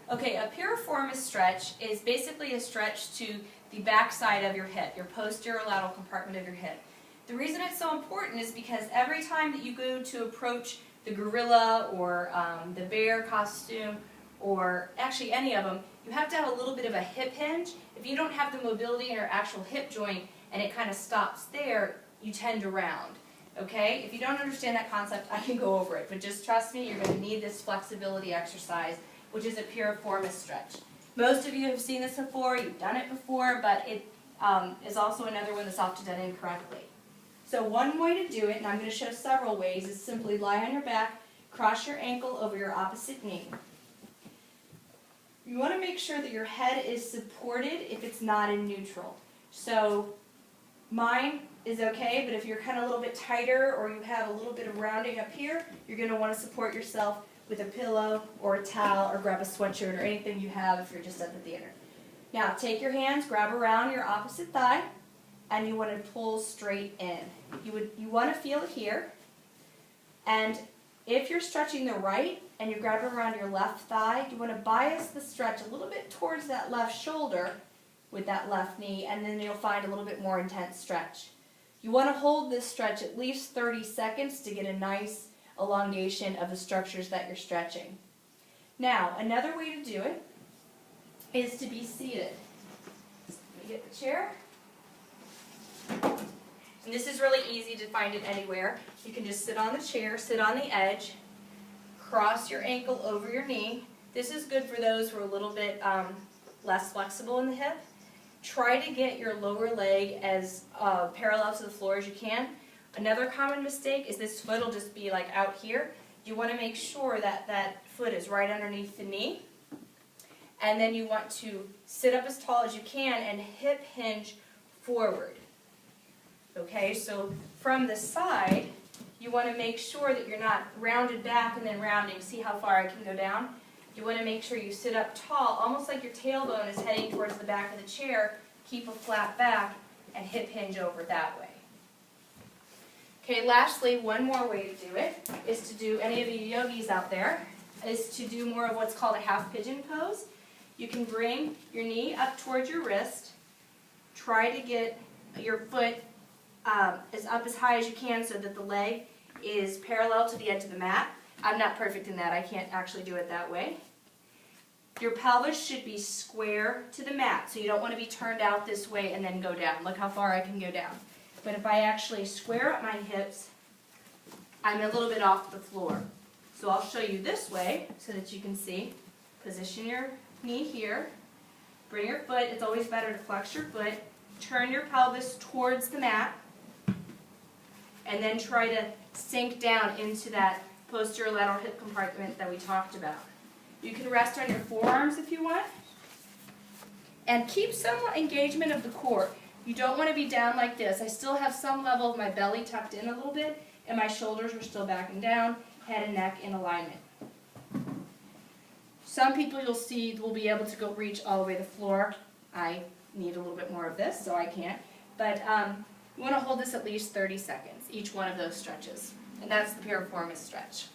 Okay, a piriformis stretch is basically a stretch to the back side of your hip, your posterior lateral compartment of your hip. The reason it's so important is because every time that you go to approach the gorilla or the bear costume, or actually any of them, you have to have a little bit of a hip hinge. If you don't have the mobility in your actual hip joint and it kind of stops there, you tend to round. Okay? If you don't understand that concept, I can go over it, but just trust me, you're going to need this flexibility exercise, which is a piriformis stretch. Most of you have seen this before, you've done it before, but it is also another one that's often done incorrectly. So one way to do it, and I'm going to show several ways, is simply lie on your back, cross your ankle over your opposite knee. You want to make sure that your head is supported if it's not in neutral. So mine is okay, but if you're kind of a little bit tighter or you have a little bit of rounding up here, you're going to want to support yourself with a pillow or a towel or grab a sweatshirt or anything you have if you're just at the theater. Now take your hands, grab around your opposite thigh, and you want to pull straight in. You want to feel it here, and if you're stretching the right and you're grabbing around your left thigh, you want to bias the stretch a little bit towards that left shoulder with that left knee, and then you'll find a little bit more intense stretch. You want to hold this stretch at least 30 seconds to get a nice elongation of the structures that you're stretching. Now, another way to do it is to be seated. Let me get the chair. And this is really easy to find it anywhere. You can just sit on the chair, sit on the edge, cross your ankle over your knee. This is good for those who are a little bit less flexible in the hip. Try to get your lower leg as parallel to the floor as you can. Another common mistake is this foot will just be like out here. You want to make sure that that foot is right underneath the knee. And then you want to sit up as tall as you can and hip hinge forward. Okay, so from the side, you want to make sure that you're not rounded back and then rounding. See how far I can go down? You want to make sure you sit up tall, almost like your tailbone is heading towards the back of the chair. Keep a flat back and hip hinge over that way. Okay, lastly, one more way to do it is to do, any of you yogis out there, is to do more of what's called a half pigeon pose. You can bring your knee up towards your wrist, try to get your foot as up as high as you can so that the leg is parallel to the edge of the mat. I'm not perfect in that, I can't actually do it that way. Your pelvis should be square to the mat, so you don't want to be turned out this way and then go down. Look how far I can go down. But if I actually square up my hips, I'm a little bit off the floor. So I'll show you this way so that you can see. Position your knee here, bring your foot, it's always better to flex your foot, turn your pelvis towards the mat, and then try to sink down into that posterior lateral hip compartment that we talked about. You can rest on your forearms if you want, and keep some engagement of the core. You don't want to be down like this. I still have some level of my belly tucked in a little bit, and my shoulders are still backing down, head and neck in alignment. Some people you'll see will be able to go reach all the way to the floor. I need a little bit more of this, so I can't. But you want to hold this at least 30 seconds, each one of those stretches. And that's the piriformis stretch.